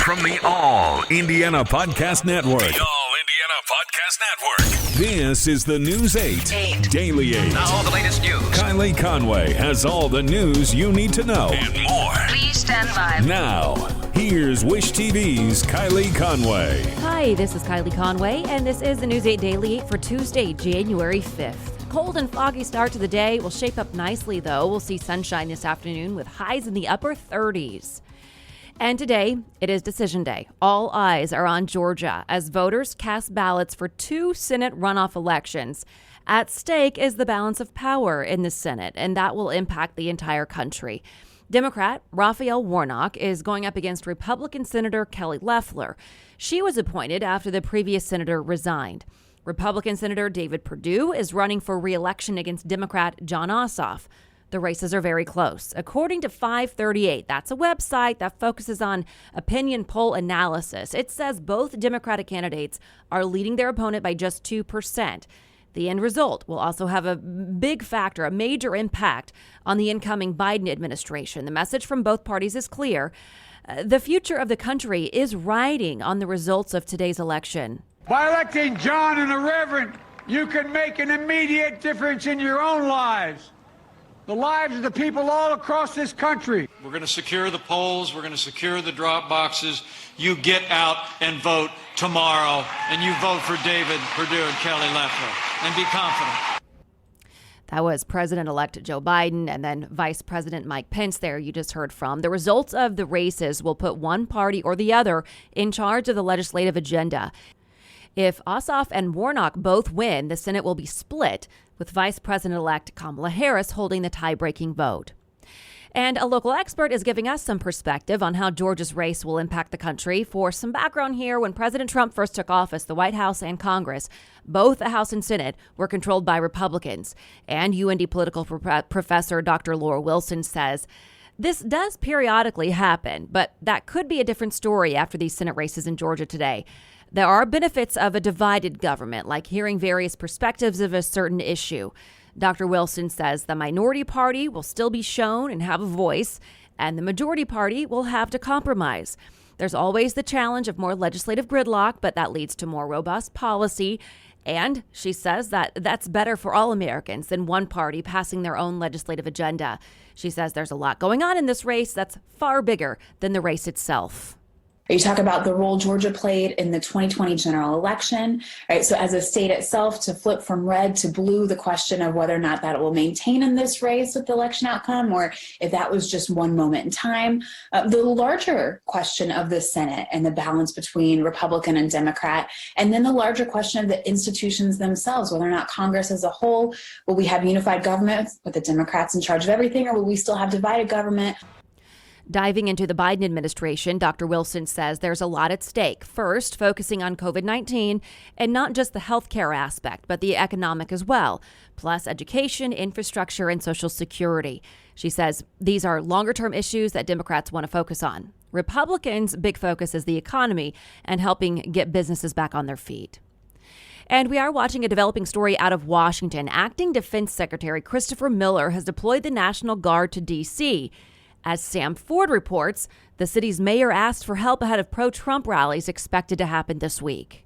From the All Indiana Podcast Network. The All Indiana Podcast Network. This is the News 8 Daily 8. Now all the latest news. Kylie Conway has all the news you need to know. And more. Please stand by. Now, here's Wish TV's Kylie Conway. Hi, this is Kylie Conway, and this is the News 8 Daily 8 for Tuesday, January 5th. Cold and foggy start to the day will shape up nicely, though. We'll see sunshine this afternoon with highs in the upper 30s. And today, it is Decision Day. All eyes are on Georgia as voters cast ballots for two Senate runoff elections. At stake is the balance of power in the Senate, and that will impact the entire country. Democrat Raphael Warnock is going up against Republican Senator Kelly Loeffler. She was appointed after the previous senator resigned. Republican Senator David Perdue is running for re-election against Democrat Jon Ossoff. The races are very close. According to 538, that's a website that focuses on opinion poll analysis. It says both Democratic candidates are leading their opponent by just 2%. The end result will also have a big factor, a major impact on the incoming Biden administration. The message from both parties is clear. The future of the country is riding on the results of today's election. By electing John and the Reverend, you can make an immediate difference in your own lives, the lives of the people all across this country. We're going to secure the polls. We're going to secure the drop boxes. You get out and vote tomorrow, and you vote for David Perdue and Kelly Loeffler, and be confident. That was President-elect Joe Biden and then Vice President Mike Pence there you just heard from. The results of the races will put one party or the other in charge of the legislative agenda. If Ossoff and Warnock both win, the Senate will be split, with Vice President-elect Kamala Harris holding the tie-breaking vote. And a local expert is giving us some perspective on how Georgia's race will impact the country. For some background here, when President Trump first took office, the White House and Congress, both the House and Senate, were controlled by Republicans. And UND political professor Dr. Laura Wilson says this does periodically happen, but that could be a different story after these Senate races in Georgia today. There are benefits of a divided government, like hearing various perspectives of a certain issue. Dr. Wilson says the minority party will still be shown and have a voice, and the majority party will have to compromise. There's always the challenge of more legislative gridlock, but that leads to more robust policy. And she says that that's better for all Americans than one party passing their own legislative agenda. She says there's a lot going on in this race that's far bigger than the race itself. You talk about the role Georgia played in the 2020 general election, right? So as a state itself, to flip from red to blue, the question of whether or not that will maintain in this race with the election outcome, or if that was just one moment in time. The larger question of the Senate and the balance between Republican and Democrat, and then the larger question of the institutions themselves, whether or not Congress as a whole, will we have unified government with the Democrats in charge of everything, or will we still have divided government? Diving into the Biden administration, Dr. Wilson says there's a lot at stake. First, focusing on COVID-19 and not just the healthcare aspect, but the economic as well, plus education, infrastructure, and Social Security. She says these are longer-term issues that Democrats want to focus on. Republicans' big focus is the economy and helping get businesses back on their feet. And we are watching a developing story out of Washington. Acting Defense Secretary Christopher Miller has deployed the National Guard to D.C. As Sam Ford reports, the city's mayor asked for help ahead of pro-Trump rallies expected to happen this week.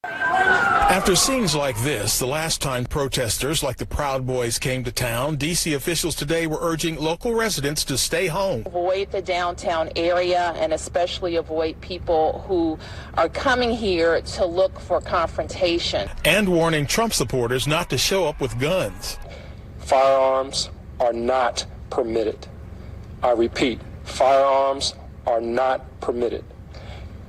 After scenes like this, the last time protesters like the Proud Boys came to town, D.C. officials today were urging local residents to stay home. Avoid the downtown area and especially avoid people who are coming here to look for confrontation. And warning Trump supporters not to show up with guns. Firearms are not permitted. I repeat, firearms are not permitted.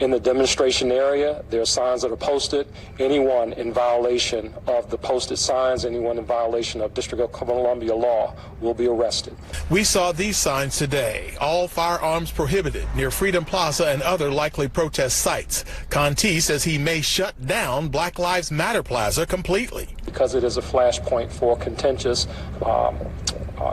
In the demonstration area, there are signs that are posted. Anyone in violation of the posted signs, anyone in violation of District of Columbia law will be arrested. We saw these signs today, all firearms prohibited, near Freedom Plaza and other likely protest sites. Conti says he may shut down Black Lives Matter Plaza completely. Because it is a flashpoint for contentious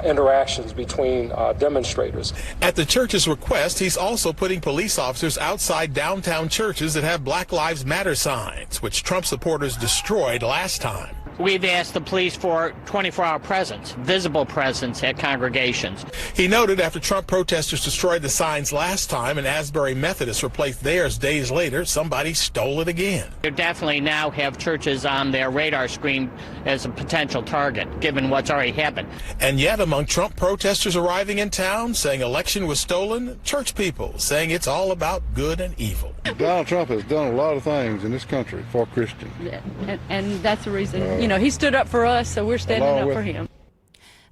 interactions between demonstrators. At the church's request, he's also putting police officers outside downtown churches that have Black Lives Matter signs, which Trump supporters destroyed last time. we've asked the police for 24-hour presence, visible presence at congregations. He noted after Trump protesters destroyed the signs last time and Asbury Methodists replaced theirs days later, somebody stole it again. They definitely now have churches on their radar screen as a potential target, given what's already happened. And yet, among Trump protesters arriving in town saying election was stolen, church people saying it's all about good and evil. Donald Trump has done a lot of things in this country for Christians. Yeah, and that's the reason, he stood up for us, so we're standing up for him.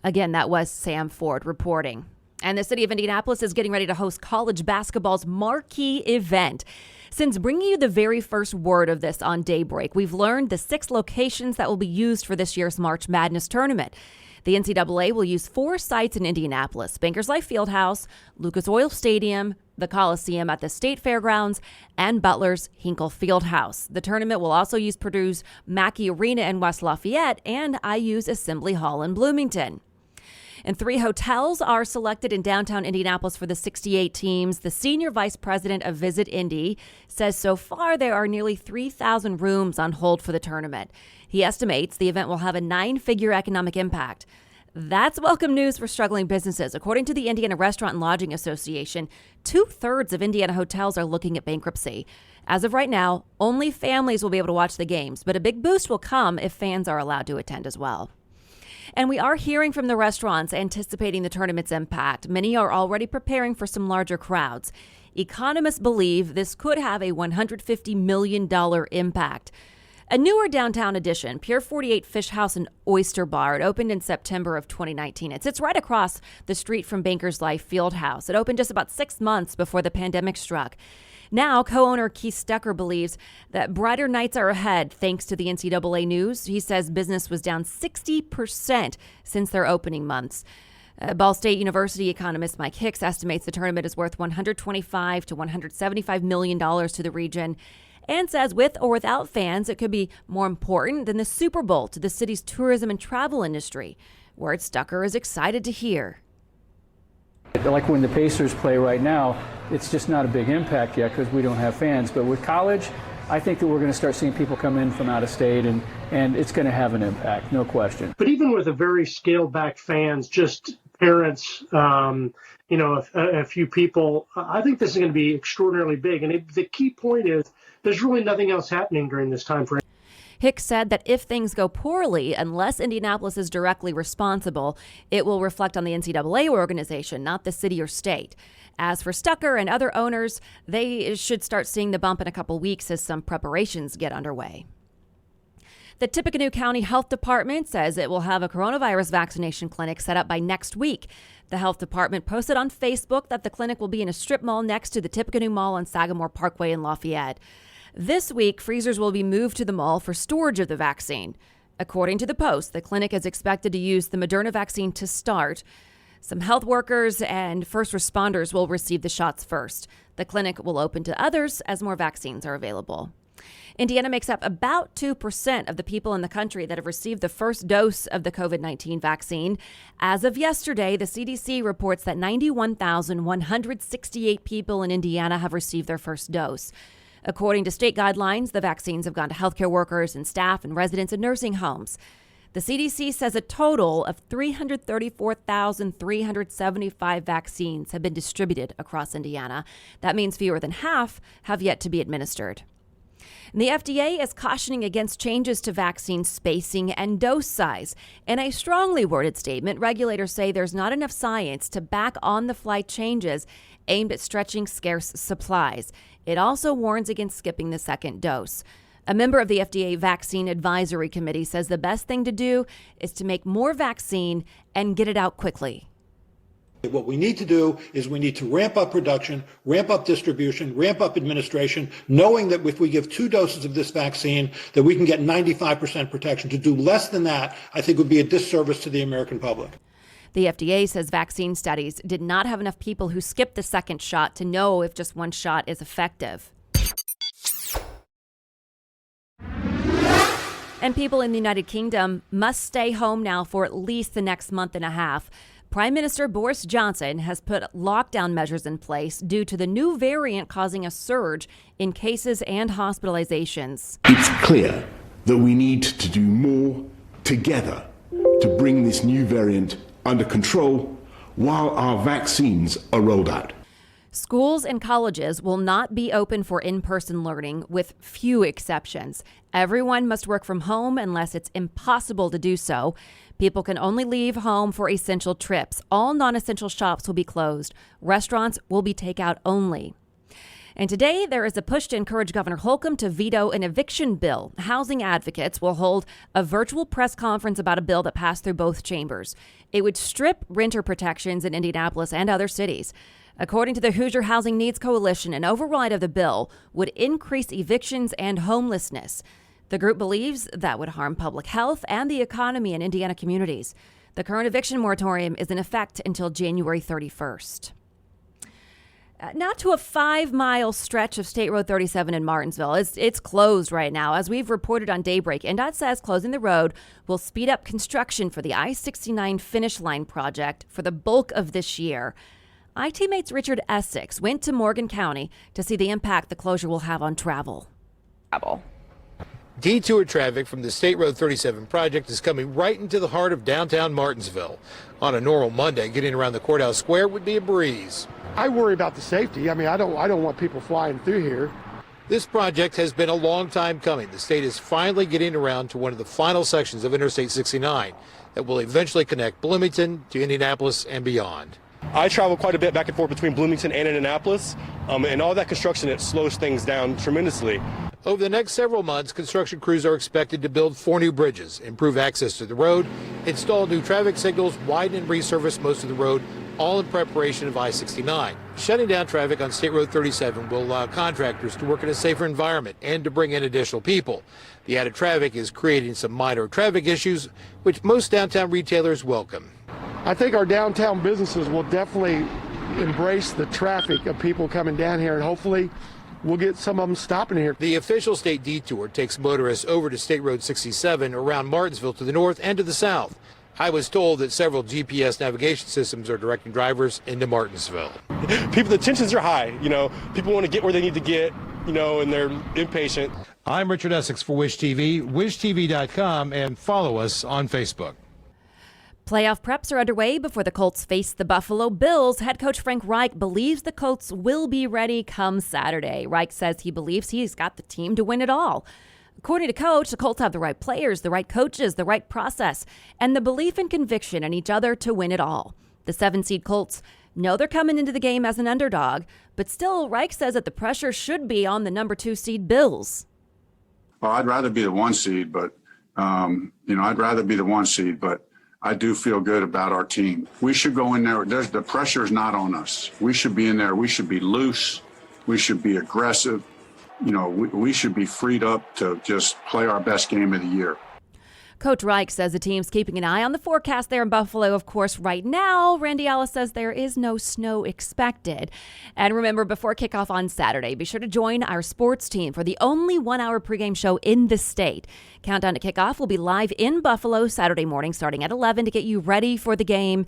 Again, that was Sam Ford reporting. And the city of Indianapolis is getting ready to host college basketball's marquee event. Since bringing you the very first word of this on Daybreak, we've learned the 6 locations that will be used for this year's March Madness tournament. The NCAA will use 4 sites in Indianapolis: Bankers Life Fieldhouse, Lucas Oil Stadium, the Coliseum at the State Fairgrounds, and Butler's Hinkle Fieldhouse. The tournament will also use Purdue's Mackey Arena in West Lafayette and IU's Assembly Hall in Bloomington. And 3 hotels are selected in downtown Indianapolis for the 68 teams. The senior vice president of Visit Indy says so far there are nearly 3,000 rooms on hold for the tournament. He estimates the event will have a 9-figure economic impact. That's welcome news for struggling businesses. According to the Indiana Restaurant and Lodging Association, 2/3 of Indiana hotels are looking at bankruptcy. As of right now, only families will be able to watch the games, but a big boost will come if fans are allowed to attend as well. And we are hearing from the restaurants anticipating the tournament's impact. Many are already preparing for some larger crowds. Economists believe this could have a $150 million impact. A newer downtown addition, Pier 48 Fish House and Oyster Bar, it opened in September of 2019. It sits right across the street from Bankers Life Fieldhouse. It opened just about 6 months before the pandemic struck. Now, co-owner Keith Stucker believes that brighter nights are ahead thanks to the NCAA news. He says business was down 60% since their opening months. Ball State University economist Mike Hicks estimates the tournament is worth $125 to $175 million to the region, and says with or without fans, it could be more important than the Super Bowl to the city's tourism and travel industry. Word Stucker is excited to hear. Like when the Pacers play right now, it's just not a big impact yet because we don't have fans. But with college, I think that we're going to start seeing people come in from out of state, and it's going to have an impact, no question. But even with a very scaled back fans, just parents, a few people, I think this is going to be extraordinarily big. And the key point is there's really nothing else happening during this time frame. Hicks said that if things go poorly, unless Indianapolis is directly responsible, it will reflect on the NCAA organization, not the city or state. As for Stucker and other owners, they should start seeing the bump in a couple weeks as some preparations get underway. The Tippecanoe County Health Department says it will have a coronavirus vaccination clinic set up by next week. The health department posted on Facebook that the clinic will be in a strip mall next to the Tippecanoe Mall on Sagamore Parkway in Lafayette. This week, freezers will be moved to the mall for storage of the vaccine. According to the Post, the clinic is expected to use the Moderna vaccine to start. Some health workers and first responders will receive the shots first. The clinic will open to others as more vaccines are available. Indiana makes up about 2% of the people in the country that have received the first dose of the COVID-19 vaccine. As of yesterday, the CDC reports that 91,168 people in Indiana have received their first dose. According to state guidelines, the vaccines have gone to healthcare workers and staff and residents in nursing homes. The CDC says a total of 334,375 vaccines have been distributed across Indiana. That means fewer than half have yet to be administered. And the FDA is cautioning against changes to vaccine spacing and dose size. In a strongly worded statement, regulators say there's not enough science to back on-the-fly changes aimed at stretching scarce supplies. It also warns against skipping the second dose. A member of the FDA Vaccine Advisory Committee says the best thing to do is to make more vaccine and get it out quickly. What we need to do is we need to ramp up production, ramp up distribution, ramp up administration, knowing that if we give 2 doses of this vaccine, that we can get 95% protection. To do less than that, I think would be a disservice to the American public. The FDA says vaccine studies did not have enough people who skipped the second shot to know if just one shot is effective. And people in the United Kingdom must stay home now for at least the next month and a half. Prime Minister Boris Johnson has put lockdown measures in place due to the new variant causing a surge in cases and hospitalizations. It's clear that we need to do more together to bring this new variant under control while our vaccines are rolled out. Schools and colleges will not be open for in-person learning, with few exceptions. Everyone must work from home unless it's impossible to do so. People can only leave home for essential trips. All non-essential shops will be closed. Restaurants will be takeout only. And today, there is a push to encourage Governor Holcomb to veto an eviction bill. Housing advocates will hold a virtual press conference about a bill that passed through both chambers. It would strip renter protections in Indianapolis and other cities. According to the Hoosier Housing Needs Coalition, an override of the bill would increase evictions and homelessness. The group believes that would harm public health and the economy in Indiana communities. The current eviction moratorium is in effect until January 31st. Now to a 5-mile stretch of State Road 37 in Martinsville. It's closed right now. As we've reported on Daybreak, NDOT says closing the road will speed up construction for the I-69 finish line project for the bulk of this year. I-Teammates Richard Essex went to Morgan County to see the impact the closure will have on travel. Detour traffic from the State Road 37 project is coming right into the heart of downtown Martinsville. On a normal Monday, getting around the courthouse square would be a breeze. I worry about the safety. I mean, I don't want people flying through here. This project has been a long time coming. The state is finally getting around to one of the final sections of Interstate 69 that will eventually connect Bloomington to Indianapolis and beyond. I travel quite a bit back and forth between Bloomington and Indianapolis, and all that construction, it slows things down tremendously. Over the next several months, construction crews are expected to build 4 new bridges, improve access to the road, install new traffic signals, widen and resurface most of the road, all in preparation of I-69. Shutting down traffic on State Road 37 will allow contractors to work in a safer environment and to bring in additional people. The added traffic is creating some minor traffic issues, which most downtown retailers welcome. I think our downtown businesses will definitely embrace the traffic of people coming down here, and hopefully we'll get some of them stopping here. The official state detour takes motorists over to State Road 67 around Martinsville to the north and to the south. I was told that several GPS navigation systems are directing drivers into Martinsville. The tensions are high. People want to get where they need to get, and they're impatient. I'm Richard Essex for Wish TV, wishtv.com, and follow us on Facebook. Playoff preps are underway before the Colts face the Buffalo Bills. Head coach Frank Reich believes the Colts will be ready come Saturday. Reich says he believes he's got the team to win it all. According to Coach, the Colts have the right players, the right coaches, the right process, and the belief and conviction in each other to win it all. The 7-seed Colts know they're coming into the game as an underdog, but still, Reich says that the pressure should be on the number 2 seed Bills. Well, I'd rather be the 1 seed, but I do feel good about our team. We should go in there. The pressure is not on us. We should be in there. We should be loose. We should be aggressive. We should be freed up to just play our best game of the year. Coach Reich says the team's keeping an eye on the forecast there in Buffalo. Of course, right now, Randy Ellis says there is no snow expected. And remember, before kickoff on Saturday, be sure to join our sports team for the only 1-hour pregame show in the state. Countdown to kickoff will be live in Buffalo Saturday morning starting at 11 to get you ready for the game.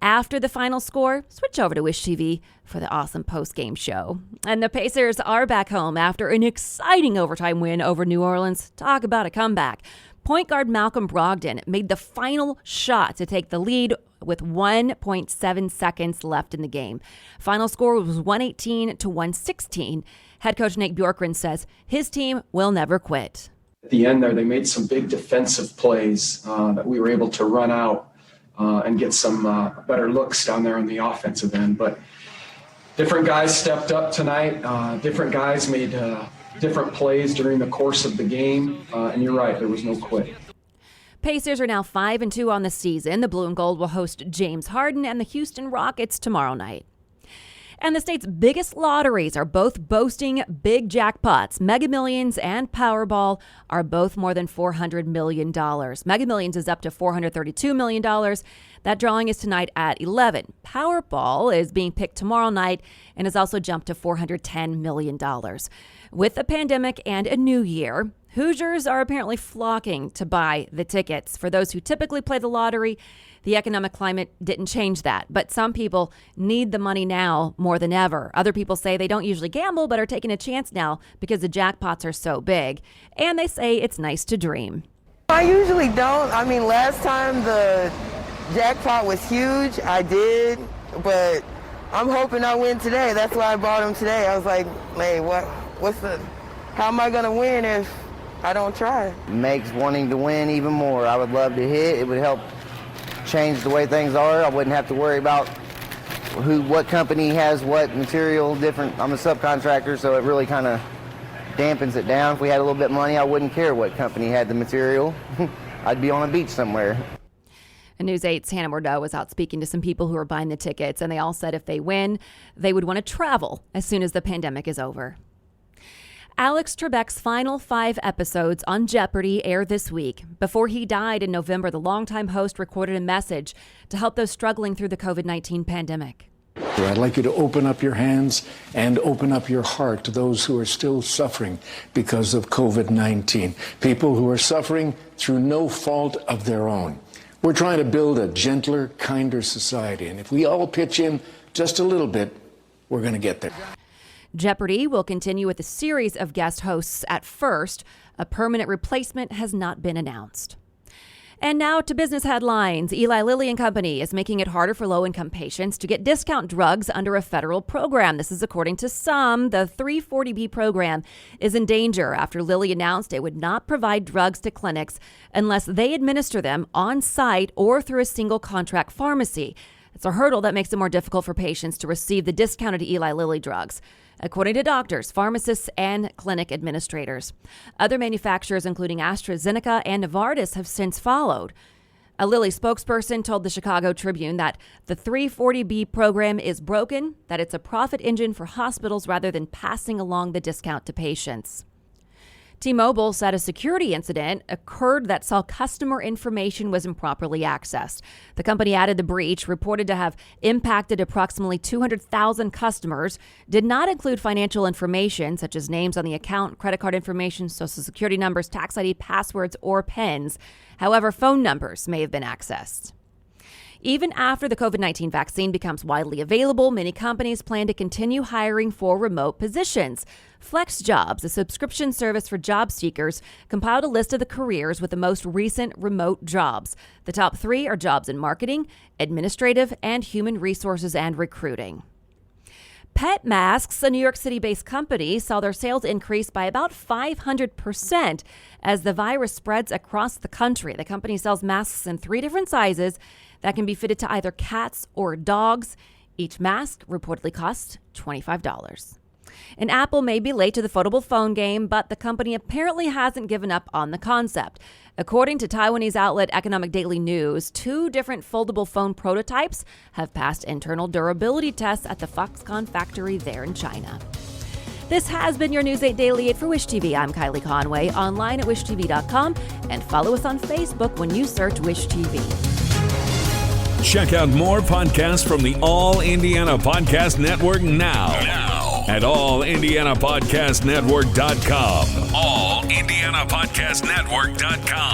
After the final score, switch over to Wish TV for the awesome post-game show. And the Pacers are back home after an exciting overtime win over New Orleans. Talk about a comeback. Point guard Malcolm Brogdon made the final shot to take the lead with 1.7 seconds left in the game. Final score was 118 to 116. Head coach Nate Bjorkgren says his team will never quit. At the end there, they made some big defensive plays that we were able to run out and get some better looks down there on the offensive end. But different guys stepped up tonight. Different guys made different plays during the course of the game. And you're right, there was no quit. Pacers are now 5-2 on the season. The Blue and Gold will host James Harden and the Houston Rockets tomorrow night. And the state's biggest lotteries are both boasting big jackpots. Mega Millions and Powerball are both more than $400 million. Mega Millions is up to $432 million. That drawing is tonight at 11. Powerball is being picked tomorrow night and has also jumped to $410 million. With the pandemic and a new year, Hoosiers are apparently flocking to buy the tickets. For those who typically play the lottery, the economic climate didn't change that. But some people need the money now more than ever. Other people say they don't usually gamble but are taking a chance now because the jackpots are so big. And they say it's nice to dream. I usually don't. I mean, last time the jackpot was huge, I did, but I'm hoping I win today. That's why I bought them today. I was like, hey, how am I gonna win if I don't try? Makes wanting to win even more. I would love to hit. It would help change the way things are. I wouldn't have to worry about what company has what material different. I'm a subcontractor, so it really kind of dampens it down. If we had a little bit of money, I wouldn't care what company had the material. I'd be on a beach somewhere. And News 8's Hannah Mordeau was out speaking to some people who are buying the tickets, and they all said if they win, they would want to travel as soon as the pandemic is over. Alex Trebek's final 5 episodes on Jeopardy! Air this week. Before he died in November, the longtime host recorded a message to help those struggling through the COVID-19 pandemic. I'd like you to open up your hands and open up your heart to those who are still suffering because of COVID-19. People who are suffering through no fault of their own. We're trying to build a gentler, kinder society. And if we all pitch in just a little bit, we're going to get there. Jeopardy! Will continue with a series of guest hosts at first. A permanent replacement has not been announced. And now to business headlines. Eli Lilly and Company is making it harder for low-income patients to get discount drugs under a federal program. This is according to some. The 340B program is in danger after Lilly announced it would not provide drugs to clinics unless they administer them on site or through a single contract pharmacy. It's a hurdle that makes it more difficult for patients to receive the discounted Eli Lilly drugs, according to doctors, pharmacists, and clinic administrators. Other manufacturers, including AstraZeneca and Novartis, have since followed. A Lilly spokesperson told the Chicago Tribune that the 340B program is broken, that it's a profit engine for hospitals rather than passing along the discount to patients. T-Mobile said a security incident occurred that saw customer information was improperly accessed. The company added the breach, reported to have impacted approximately 200,000 customers, did not include financial information such as names on the account, credit card information, social security numbers, tax ID, passwords, or PINs. However, phone numbers may have been accessed. Even after the COVID-19 vaccine becomes widely available, many companies plan to continue hiring for remote positions. FlexJobs, a subscription service for job seekers, compiled a list of the careers with the most recent remote jobs. The top 3 are jobs in marketing, administrative, and human resources and recruiting. Pet Masks, a New York City-based company, saw their sales increase by about 500% as the virus spreads across the country. The company sells masks in 3 different sizes that can be fitted to either cats or dogs. Each mask reportedly costs $25. And Apple may be late to the foldable phone game, but the company apparently hasn't given up on the concept. According to Taiwanese outlet Economic Daily News, 2 different foldable phone prototypes have passed internal durability tests at the Foxconn factory there in China. This has been your News 8 Daily 8 for Wish TV. I'm Kylie Conway, online at wishtv.com, and follow us on Facebook when you search Wish TV. Check out more podcasts from the All Indiana Podcast Network now at allindianapodcastnetwork.com. allindianapodcastnetwork.com.